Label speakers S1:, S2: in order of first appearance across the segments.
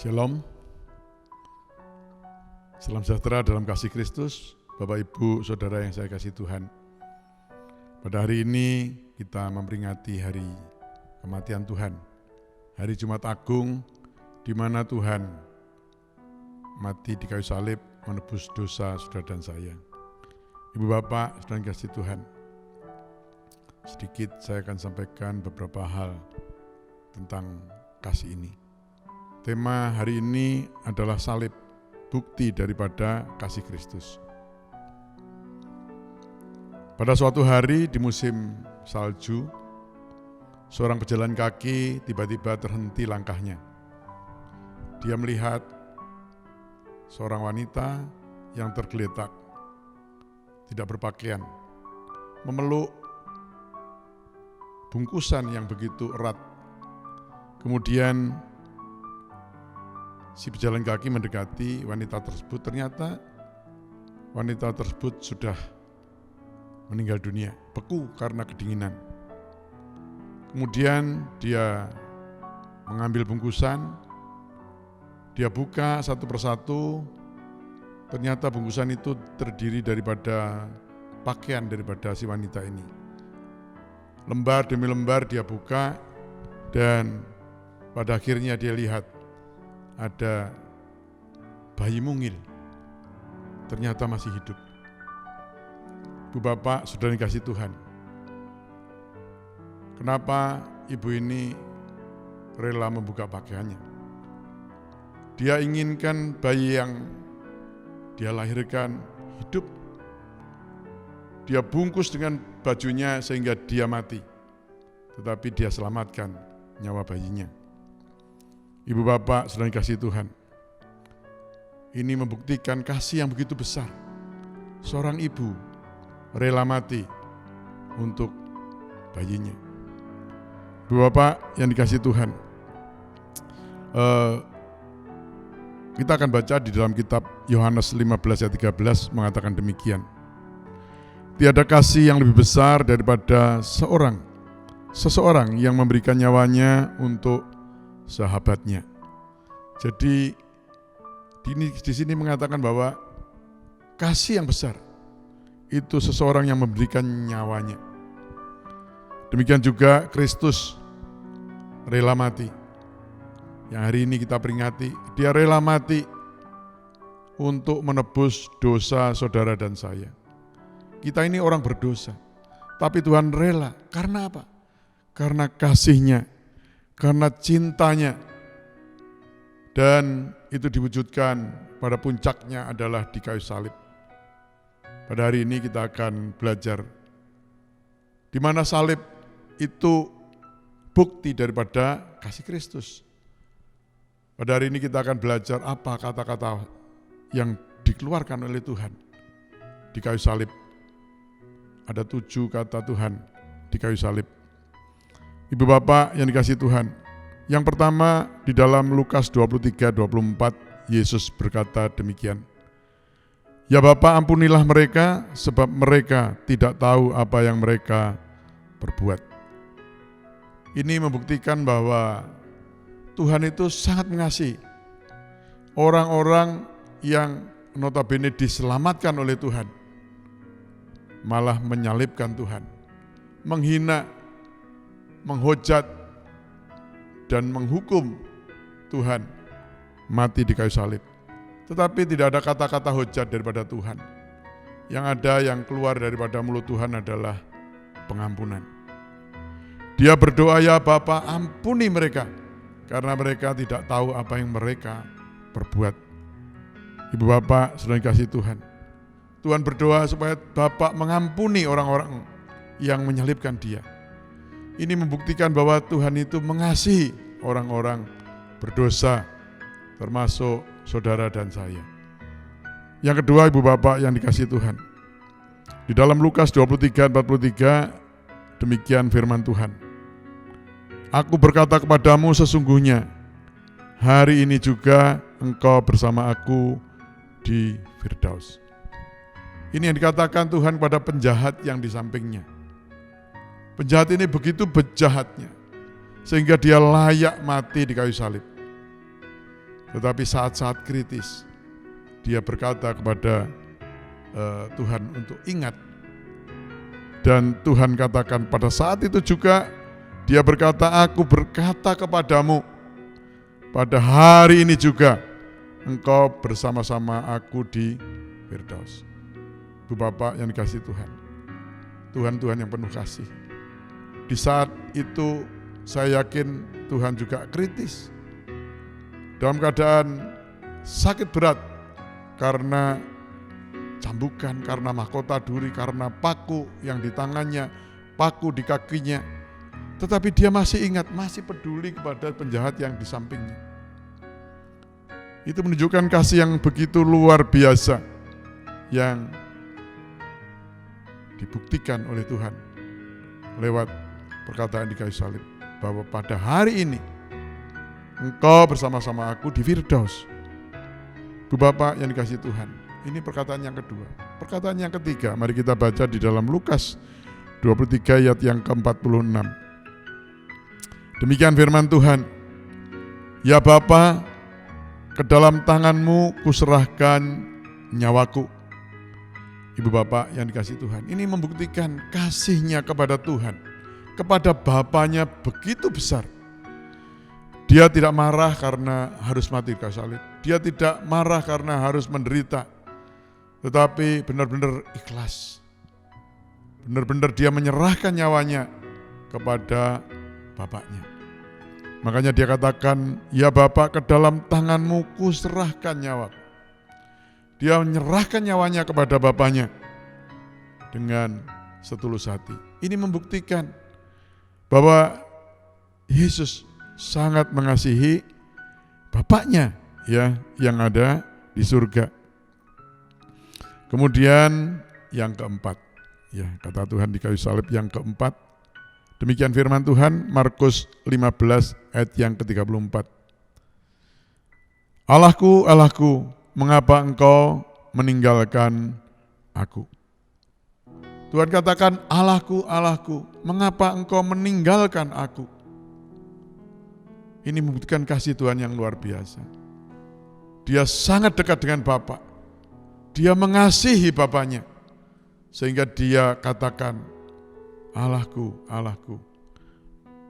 S1: Shalom, salam sejahtera dalam kasih Kristus, Bapak Ibu, Saudara yang saya kasih Tuhan. Pada hari ini kita memperingati hari kematian Tuhan, hari Jumat Agung, di mana Tuhan mati di kayu salib menebus dosa saudara dan saya. Ibu Bapak, saudara yang kasih Tuhan, sedikit saya akan sampaikan beberapa hal tentang kasih ini. Tema hari ini adalah salib, bukti daripada kasih Kristus. Pada suatu hari di musim salju, seorang pejalan kaki tiba-tiba terhenti langkahnya. Dia melihat seorang wanita yang tergeletak, tidak berpakaian, memeluk bungkusan yang begitu erat. Kemudian si pejalan kaki mendekati wanita tersebut, ternyata wanita tersebut sudah meninggal dunia, beku karena kedinginan. Kemudian dia mengambil bungkusan, dia buka satu persatu, ternyata bungkusan itu terdiri daripada pakaian daripada si wanita ini. Lembar demi lembar dia buka, dan pada akhirnya dia lihat ada bayi mungil, ternyata masih hidup. Ibu Bapak, saudara yang kasih Tuhan, kenapa ibu ini rela membuka pakaiannya? Dia inginkan bayi yang dia lahirkan hidup. Dia bungkus dengan bajunya sehingga dia mati, tetapi dia selamatkan nyawa bayinya. Ibu Bapak, saudara yang kasih Tuhan, ini membuktikan kasih yang begitu besar. Seorang ibu rela mati untuk bayinya. Ibu Bapak yang dikasih Tuhan, kita akan baca di dalam kitab Yohanes 15 ayat 13 mengatakan demikian. Tiada kasih yang lebih besar daripada seseorang yang memberikan nyawanya untuk sahabatnya. Jadi di sini mengatakan bahwa kasih yang besar itu seseorang yang memberikan nyawanya. Demikian juga Kristus rela mati. Yang hari ini kita peringati, dia rela mati untuk menebus dosa saudara dan saya. Kita ini orang berdosa, tapi Tuhan rela. Karena apa? Karena kasih-Nya, karena cintanya, dan itu diwujudkan pada puncaknya adalah di kayu salib. Pada hari ini kita akan belajar di mana salib itu bukti daripada kasih Kristus. Pada hari ini kita akan belajar apa kata-kata yang dikeluarkan oleh Tuhan di kayu salib. Ada 7 kata Tuhan di kayu salib. Ibu Bapak yang dikasih Tuhan, yang pertama di dalam Lukas 23:24, Yesus berkata demikian. Ya Bapa, ampunilah mereka, sebab mereka tidak tahu apa yang mereka perbuat. Ini membuktikan bahwa Tuhan itu sangat mengasihi orang-orang yang notabene diselamatkan oleh Tuhan, malah menyalibkan Tuhan, menghina, menghujat, dan menghukum Tuhan mati di kayu salib. Tetapi tidak ada kata-kata hujat daripada Tuhan. Yang ada yang keluar daripada mulut Tuhan adalah pengampunan. Dia berdoa, ya Bapa, ampuni mereka, karena mereka tidak tahu apa yang mereka perbuat. Ibu Bapak, saudara yang kasih Tuhan, Tuhan berdoa supaya Bapak mengampuni orang-orang yang menyalibkan Dia. Ini membuktikan bahwa Tuhan itu mengasihi orang-orang berdosa, termasuk saudara dan saya. Yang kedua, Ibu Bapak yang dikasihi Tuhan, di dalam Lukas 23:43 demikian firman Tuhan. Aku berkata kepadamu, sesungguhnya hari ini juga engkau bersama aku di Firdaus. Ini yang dikatakan Tuhan kepada penjahat yang di sampingnya. Penjahat ini begitu bejahatnya, sehingga dia layak mati di kayu salib. Tetapi saat-saat kritis, dia berkata kepada Tuhan untuk ingat. Dan Tuhan katakan pada saat itu juga, dia berkata, aku berkata kepadamu, pada hari ini juga, engkau bersama-sama aku di Firdaus. Ibu Bapak yang dikasihi Tuhan, Tuhan yang penuh kasih. Di saat itu saya yakin Tuhan juga kritis. Dalam keadaan sakit berat karena cambukan, karena mahkota duri, karena paku yang di tangannya, paku di kakinya. Tetapi dia masih ingat, masih peduli kepada penjahat yang di sampingnya. Itu menunjukkan kasih yang begitu luar biasa yang dibuktikan oleh Tuhan lewat perkataan di kayu salib, bahwa pada hari ini engkau bersama-sama aku di Firdaus. Bu Bapak yang dikasihi Tuhan, ini perkataan yang kedua. Perkataan yang ketiga, mari kita baca di dalam Lukas 23 ayat yang ke-46. Demikian firman Tuhan, ya Bapa, ke dalam tanganmu kuserahkan nyawaku. Ibu Bapak yang dikasihi Tuhan, ini membuktikan kasihnya kepada Tuhan, kepada Bapaknya begitu besar. Dia tidak marah karena harus mati di kayu salib. Dia tidak marah karena harus menderita. Tetapi benar-benar ikhlas. Benar-benar dia menyerahkan nyawanya kepada Bapaknya. Makanya dia katakan, ya Bapak, ke dalam tanganmu kuserahkan nyawaku. Dia menyerahkan nyawanya kepada Bapaknya dengan setulus hati. Ini membuktikan bahwa Yesus sangat mengasihi Bapaknya ya yang ada di surga. Kemudian yang keempat, ya kata Tuhan di kayu salib yang keempat. Demikian firman Tuhan Markus 15 ayat yang ke-34. Allahku, Allahku, mengapa engkau meninggalkan aku? Tuhan katakan, Allahku, Allahku, mengapa engkau meninggalkan aku? Ini membuktikan kasih Tuhan yang luar biasa. Dia sangat dekat dengan Bapa. Dia mengasihi Bapaknya. Sehingga dia katakan, Allahku, Allahku,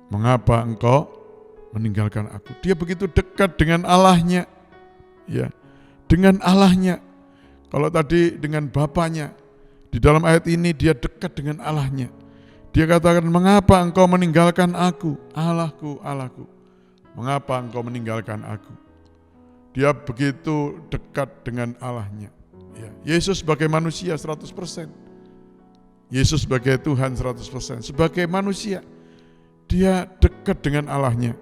S1: mengapa engkau meninggalkan aku? Dia begitu dekat dengan Allahnya. Ya, dengan Allahnya. Kalau tadi dengan Bapaknya, di dalam ayat ini dia dekat dengan Allahnya. Dia katakan, mengapa engkau meninggalkan aku? Allahku, Allahku, mengapa engkau meninggalkan aku? Dia begitu dekat dengan Allahnya. Ya, Yesus sebagai manusia 100%. Yesus sebagai Tuhan 100%. Sebagai manusia, dia dekat dengan Allahnya.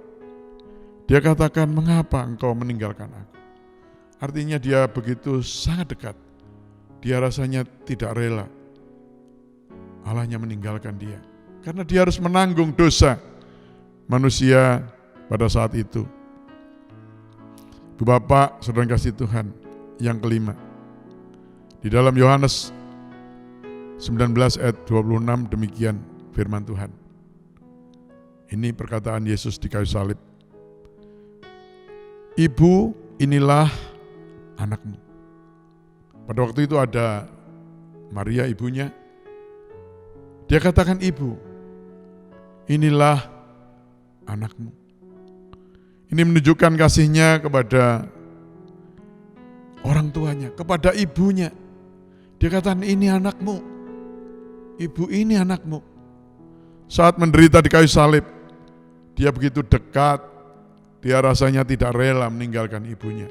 S1: Dia katakan, mengapa engkau meninggalkan aku? Artinya dia begitu sangat dekat. Dia rasanya tidak rela Allahnya meninggalkan dia. Karena dia harus menanggung dosa manusia pada saat itu. Bu Bapak, saudara kasih Tuhan, yang kelima. Di dalam Yohanes 19 ayat 26 demikian firman Tuhan. Ini perkataan Yesus di kayu salib. Ibu, inilah anakmu. Pada waktu itu ada Maria ibunya. Dia katakan, ibu, inilah anakmu. Ini menunjukkan kasihnya kepada orang tuanya, kepada ibunya. Dia katakan, ini anakmu. Ibu, ini anakmu. Saat menderita di kayu salib, dia begitu dekat. Dia rasanya tidak rela meninggalkan ibunya.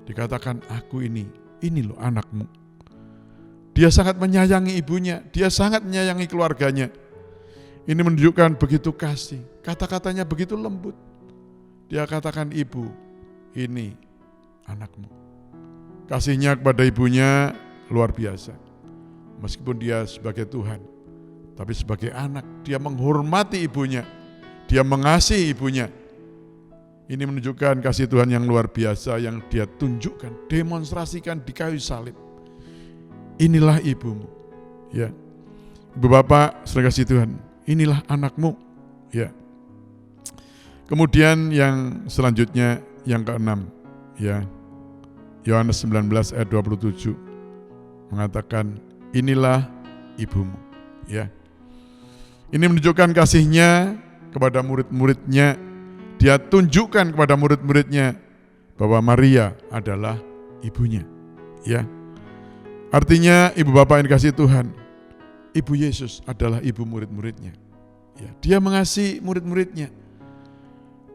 S1: Dikatakan, aku ini loh anakmu. Dia sangat menyayangi ibunya. Dia sangat menyayangi keluarganya. Ini menunjukkan begitu kasih. Kata-katanya begitu lembut. Dia katakan, ibu, ini anakmu. Kasihnya kepada ibunya luar biasa. Meskipun dia sebagai Tuhan, tapi sebagai anak, dia menghormati ibunya. Dia mengasihi ibunya. Ini menunjukkan kasih Tuhan yang luar biasa yang dia tunjukkan, demonstrasikan di kayu salib. Inilah ibumu. Ya. Ibu Bapak, saudara kasih Tuhan, inilah anakmu. Ya. Kemudian yang selanjutnya yang keenam. Ya. Yohanes 19 ayat 27 mengatakan, inilah ibumu. Ya. Ini menunjukkan kasihnya kepada murid-muridnya. Dia tunjukkan kepada murid-muridnya bahwa Maria adalah ibunya. Ya. Artinya ibu bapak yang dikasihi Tuhan, ibu Yesus adalah ibu murid-muridnya. Ya, dia mengasihi murid-muridnya.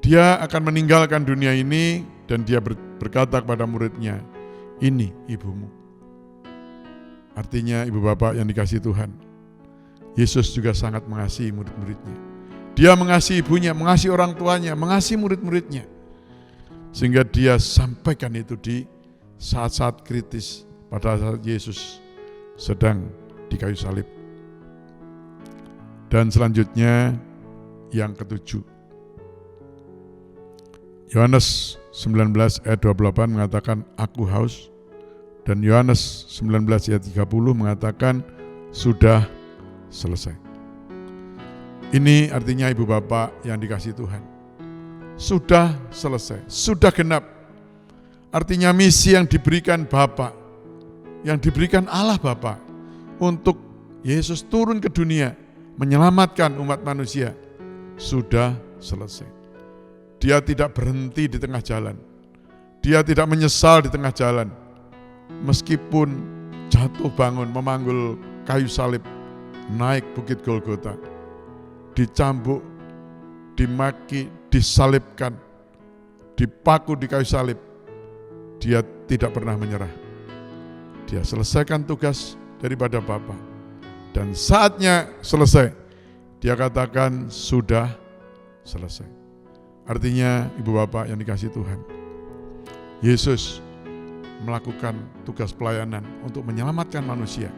S1: Dia akan meninggalkan dunia ini dan dia berkata kepada muridnya, ini ibumu. Artinya ibu bapak yang dikasihi Tuhan, Yesus juga sangat mengasihi murid-muridnya. Dia mengasihi ibunya, mengasihi orang tuanya, mengasihi murid-muridnya. Sehingga dia sampaikan itu di saat-saat kritis pada saat Yesus sedang di kayu salib. Dan selanjutnya yang ketujuh. Yohanes 19 ayat 28 mengatakan aku haus. Dan Yohanes 19 ayat 30 mengatakan sudah selesai. Ini artinya ibu bapak yang dikasihi Tuhan. Sudah selesai, sudah genap. Artinya misi yang diberikan Bapa, yang diberikan Allah Bapa untuk Yesus turun ke dunia menyelamatkan umat manusia sudah selesai. Dia tidak berhenti di tengah jalan. Dia tidak menyesal di tengah jalan. Meskipun jatuh bangun memanggul kayu salib, naik bukit Golgota, dicambuk, dimaki, disalibkan, dipaku di kayu salib, dia tidak pernah menyerah. Dia selesaikan tugas daripada Bapa. Dan saatnya selesai, dia katakan sudah selesai. Artinya ibu bapak yang dikasihi Tuhan, Yesus melakukan tugas pelayanan untuk menyelamatkan manusia.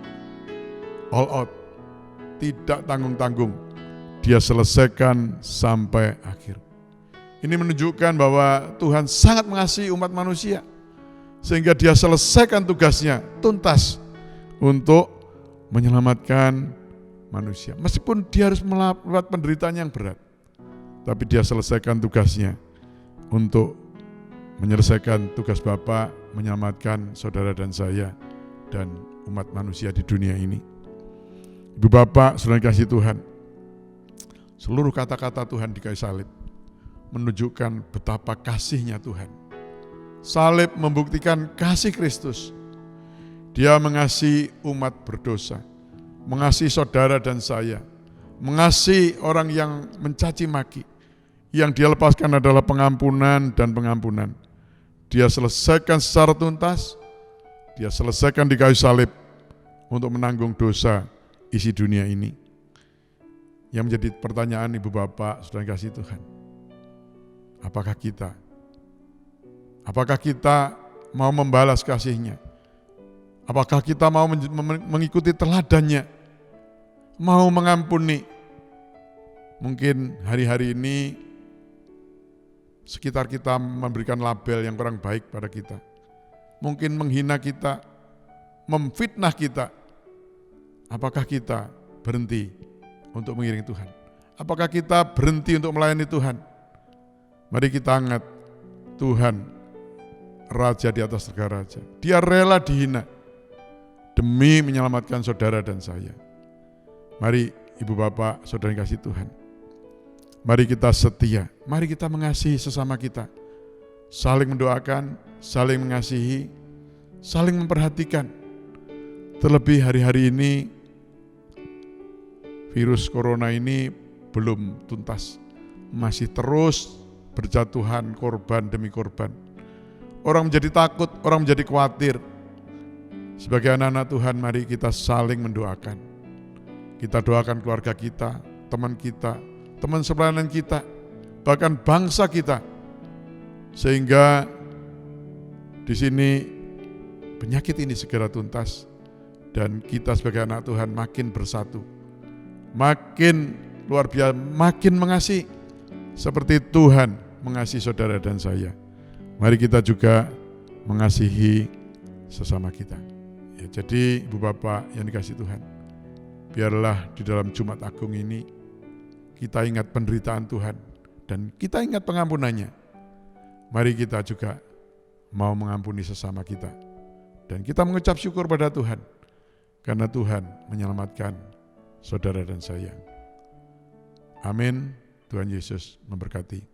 S1: All out, tidak tanggung-tanggung, dia selesaikan sampai akhir. Ini menunjukkan bahwa Tuhan sangat mengasihi umat manusia, sehingga dia selesaikan tugasnya tuntas untuk menyelamatkan manusia. Meskipun dia harus melewati penderitaan yang berat, tapi dia selesaikan tugasnya untuk menyelesaikan tugas Bapa, menyelamatkan saudara dan saya dan umat manusia di dunia ini. Ibu bapak, saudara kasih Tuhan, seluruh kata-kata Tuhan di kayu salib menunjukkan betapa kasihnya Tuhan. Salib membuktikan kasih Kristus. Dia mengasihi umat berdosa, mengasihi saudara dan saya, mengasihi orang yang mencaci maki. Yang dia lepaskan adalah pengampunan dan pengampunan. Dia selesaikan secara tuntas, dia selesaikan di kayu salib untuk menanggung dosa isi dunia ini. Yang menjadi pertanyaan ibu bapak, saudara kasih Tuhan, apakah kita mau membalas kasih-Nya? Apakah kita mau mengikuti teladannya? Mau mengampuni? Mungkin hari-hari ini sekitar kita memberikan label yang kurang baik pada kita. Mungkin menghina kita, memfitnah kita. Apakah kita berhenti untuk mengiringi Tuhan? Apakah kita berhenti untuk melayani Tuhan? Mari kita ingat, Tuhan Raja di atas segala raja. Dia rela dihina demi menyelamatkan saudara dan saya. Mari ibu bapak, saudara yang kasih Tuhan, mari kita setia, mari kita mengasihi sesama kita, saling mendoakan, saling mengasihi, saling memperhatikan. Terlebih hari-hari ini, virus corona ini belum tuntas, masih terus berjatuhan korban demi korban. Orang menjadi takut, orang menjadi khawatir. Sebagai anak-anak Tuhan, mari kita saling mendoakan. Kita doakan keluarga kita, teman sepelayanan kita, bahkan bangsa kita. Sehingga di sini penyakit ini segera tuntas dan kita sebagai anak Tuhan makin bersatu. Makin luar biasa, makin mengasihi seperti Tuhan mengasihi saudara dan saya. Mari kita juga mengasihi sesama kita. Ya, jadi ibu bapak yang dikasihi Tuhan, biarlah di dalam Jumat Agung ini kita ingat penderitaan Tuhan dan kita ingat pengampunannya. Mari kita juga mau mengampuni sesama kita. Dan kita mengucap syukur pada Tuhan, karena Tuhan menyelamatkan saudara dan saya. Amin. Tuhan Yesus memberkati.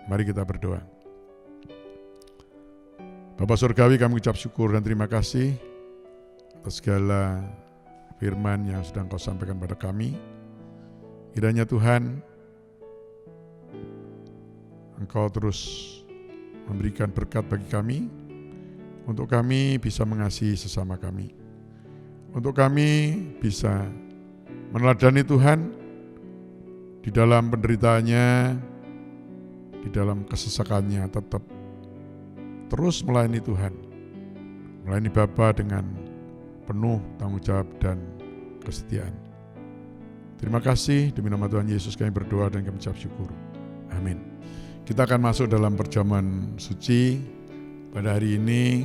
S1: Mari kita berdoa. Bapa Surgawi, kami ucap syukur dan terima kasih atas segala firman yang sedang Kau sampaikan pada kami. Kiranya Tuhan, Engkau terus memberikan berkat bagi kami, untuk kami bisa mengasihi sesama kami, untuk kami bisa meneladani Tuhan di dalam penderitaannya, di dalam kesesakannya, tetap terus melayani Tuhan, melayani Bapa dengan penuh tanggung jawab dan kesetiaan. Terima kasih, demi nama Tuhan Yesus kami berdoa dan kami ucap syukur. Amin. Kita akan masuk dalam perjamuan suci pada hari ini.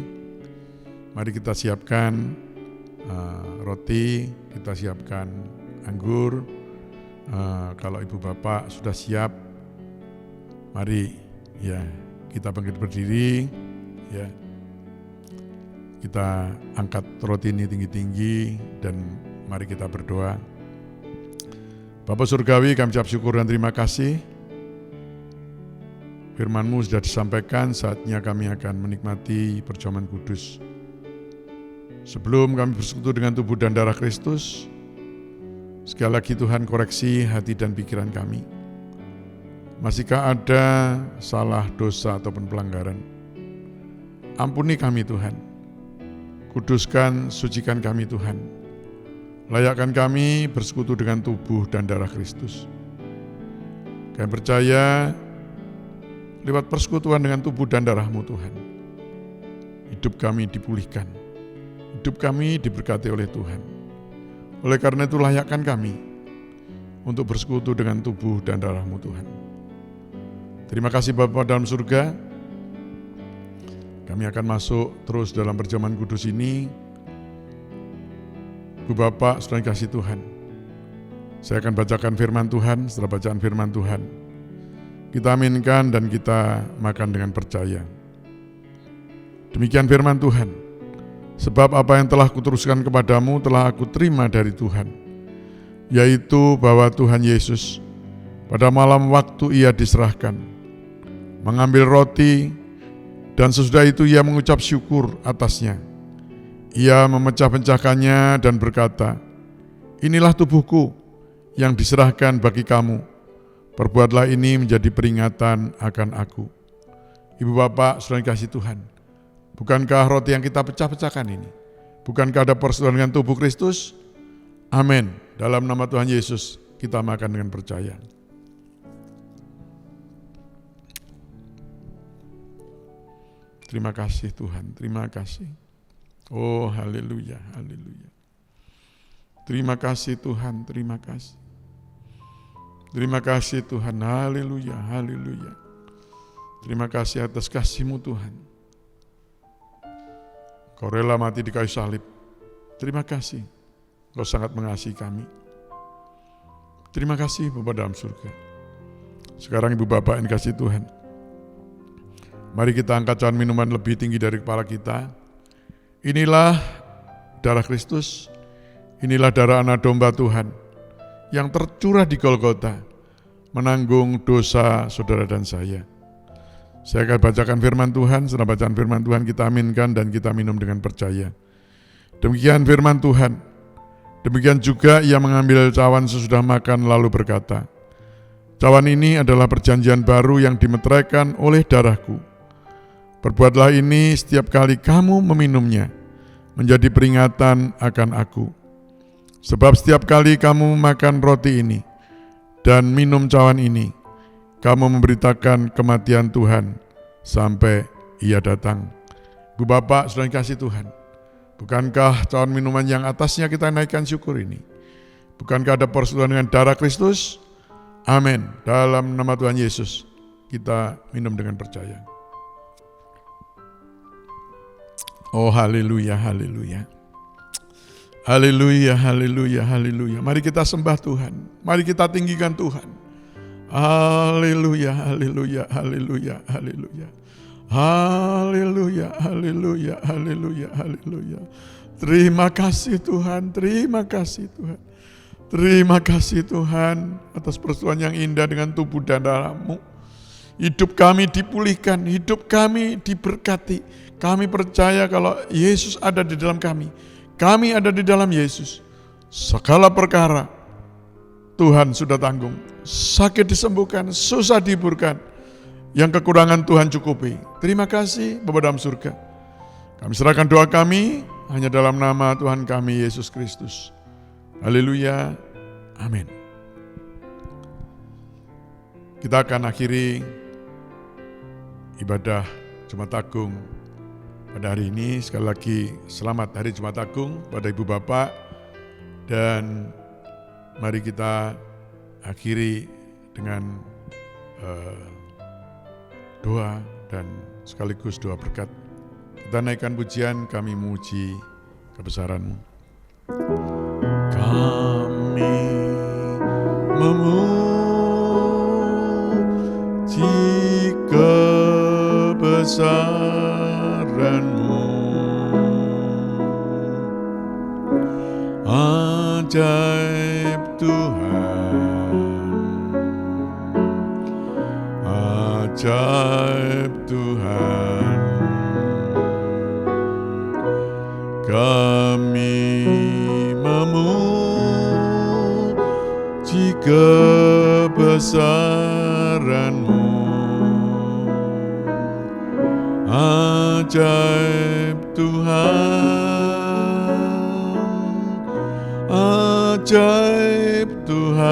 S1: Mari kita siapkan roti, kita siapkan anggur. Kalau ibu bapak sudah siap, mari ya kita bangkit berdiri, ya kita angkat roti ini tinggi-tinggi dan mari kita berdoa. Bapa Surgawi, kami ucap syukur dan terima kasih. Firman-Mu sudah disampaikan, saatnya kami akan menikmati perjamuan kudus. Sebelum kami bersekutu dengan tubuh dan darah Kristus, sekali lagi Tuhan koreksi hati dan pikiran kami. Masihkah ada salah, dosa ataupun pelanggaran? Ampuni kami Tuhan. Kuduskan, sucikan kami Tuhan. Layakkan kami bersekutu dengan tubuh dan darah Kristus. Kami percaya lewat persekutuan dengan tubuh dan darah-Mu Tuhan, hidup kami dipulihkan, hidup kami diberkati oleh Tuhan. Oleh karena itu layakkan kami untuk bersekutu dengan tubuh dan darah-Mu Tuhan. Terima kasih Bapa dalam surga. Kami akan masuk terus dalam perjamuan kudus ini. Bu Bapak, saudara kasih Tuhan, saya akan bacakan firman Tuhan. Setelah bacaan firman Tuhan, kita aminkan dan kita makan dengan percaya. Demikian firman Tuhan. Sebab apa yang telah kuteruskan kepadamu telah aku terima dari Tuhan, yaitu bahwa Tuhan Yesus pada malam waktu Ia diserahkan, mengambil roti, dan sesudah itu Ia mengucap syukur atasnya. Ia memecah-pecahkannya dan berkata, "Inilah tubuhku yang diserahkan bagi kamu. Perbuatlah ini menjadi peringatan akan aku." Ibu bapak, saudara kasih Tuhan, bukankah roti yang kita pecah-pecahkan ini, bukankah ada persekutuan dengan tubuh Kristus? Amin. Dalam nama Tuhan Yesus kita makan dengan percaya. Terima kasih Tuhan, terima kasih. Oh haleluya, haleluya. Terima kasih Tuhan, terima kasih. Terima kasih Tuhan, haleluya, haleluya. Terima kasih atas kasih-Mu Tuhan. Kau rela mati di kayu salib. Terima kasih, Kau sangat mengasihi kami. Terima kasih Bapa dalam surga. Sekarang Ibu Bapak yang kasih Tuhan, mari kita angkat cawan minuman lebih tinggi dari kepala kita. Inilah darah Kristus, inilah darah anak domba Tuhan yang tercurah di Golgota, menanggung dosa saudara dan saya. Saya akan bacakan firman Tuhan, setelah bacaan firman Tuhan kita aminkan dan kita minum dengan percaya. Demikian firman Tuhan. Demikian juga Ia mengambil cawan sesudah makan lalu berkata, "Cawan ini adalah perjanjian baru yang dimeteraikan oleh darahku. Perbuatlah ini setiap kali kamu meminumnya, menjadi peringatan akan aku. Sebab setiap kali kamu makan roti ini dan minum cawan ini, kamu memberitakan kematian Tuhan sampai Ia datang." Bu Bapak, saudara kasih Tuhan, bukankah cawan minuman yang atasnya kita naikkan syukur ini, bukankah ada persekutuan dengan darah Kristus? Amin. Dalam nama Tuhan Yesus kita minum dengan percaya. Oh haleluya, haleluya. Haleluya, haleluya, haleluya. Mari kita sembah Tuhan. Mari kita tinggikan Tuhan. Haleluya, haleluya, haleluya, haleluya. Haleluya, haleluya, haleluya, haleluya. Terima kasih Tuhan, terima kasih Tuhan. Terima kasih Tuhan atas persoalan yang indah dengan tubuh dan darah-Mu. Hidup kami dipulihkan, hidup kami diberkati. Kami percaya kalau Yesus ada di dalam kami. Kami ada di dalam Yesus. Segala perkara Tuhan sudah tanggung. Sakit disembuhkan, susah dihiburkan. Yang kekurangan Tuhan cukupi. Terima kasih Bapa dalam surga. Kami serahkan doa kami hanya dalam nama Tuhan kami Yesus Kristus. Haleluya, amin. Kita akan akhiri ibadah Jumat Agung pada hari ini. Sekali lagi selamat Hari Jumat Agung pada Ibu Bapak. Dan mari kita akhiri dengan doa dan sekaligus doa berkat. Kita naikkan pujian, kami memuji kebesaran-Mu. Kami memuji kebesaran-Mu, ajaib Tuhan, ajaib Tuhan. Kami memuji kebesaran-Mu, ajaib Tuhan, ajaib Tuhan,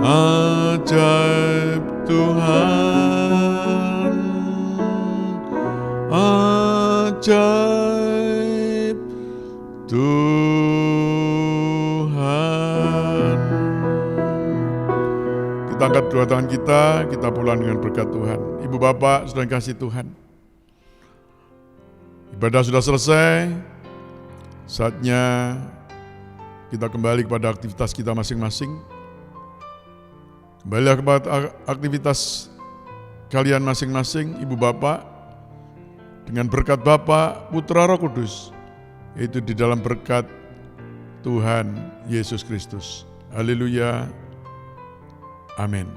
S1: ajaib Tuhan. Ajaib Tuhan. Kita angkat dua tangan kita pulang dengan berkat Tuhan. Ibu Bapak, saudara yang kasih Tuhan, ibadah sudah selesai. Saatnya kita kembali kepada aktivitas kita masing-masing. Kembalilah kepada aktivitas kalian masing-masing, Ibu Bapak, dengan berkat Bapa, Putra, Roh Kudus, yaitu di dalam berkat Tuhan Yesus Kristus. Haleluya. Amin.